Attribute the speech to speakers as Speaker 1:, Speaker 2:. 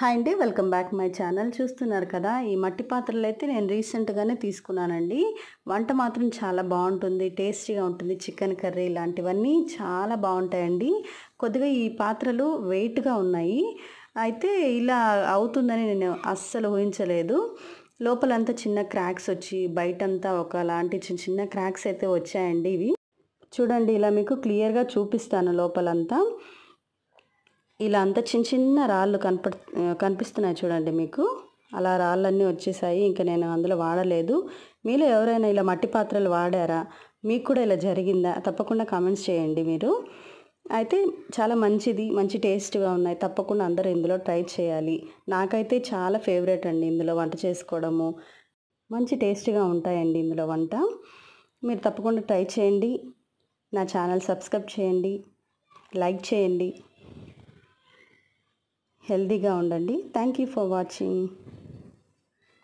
Speaker 1: Hi అండి. Welcome back my channel. చూస్తున్నారు కదా! ఈ మట్టి పాత్రలైతే నేను రీసెంట్‌గానే తీసుకున్నానండి. వంట మాత్రం చాలా బావుంటుంది. టేస్టీగా ఉంటుంది. చికెన్ కర్రీ ఇలాంటివన్నీ చాలా బావుంటాయండి. కొద్దిగా ఈ పాత్రలు వెయిట్‌గా ఉన్నాయి. అయితే ఇలా అవుతుందని నేను అస్సలు ఊహించలేదు. లోపలంతా చిన్న క్రాక్స్ వచ్చి, బయటంతా ఒకలాంటి చిన్న చిన్న క్రాక్స్ అయితే వచ్చాయండి ఇవి. చూడండి ఇలా మీకు క్లియర్‌గా చూపిస్తాను లోపలంతా. ఇలా అంతా చిన్న చిన్న రాళ్ళు కనిపిస్తున్నాయి చూడండి మీకు. అలా రాళ్ళన్నీ వచ్చేసాయి. ఇంక నేను అందులో వాడలేదు. మీలో ఎవరైనా ఇలా మట్టి పాత్రలు వాడారా? మీకు కూడా ఇలా జరిగిందా? తప్పకుండా కామెంట్స్ చేయండి మీరు. అయితే చాలా మంచిది. మంచి టేస్ట్‌గా ఉన్నాయి. తప్పకుండా అందరూ ఇందులో ట్రై చేయాలి. నాకైతే చాలా ఫేవరెట్ అండి ఇందులో వంట చేసుకోవడము. మంచి టేస్ట్‌గా ఉంటాయండి ఇందులో వంట. మీరు తప్పకుండా ట్రై చేయండి. నా ఛానల్ సబ్స్క్రైబ్ చేయండి. లైక్ చేయండి. హెల్తీగా ఉండండి. Thank you for watching.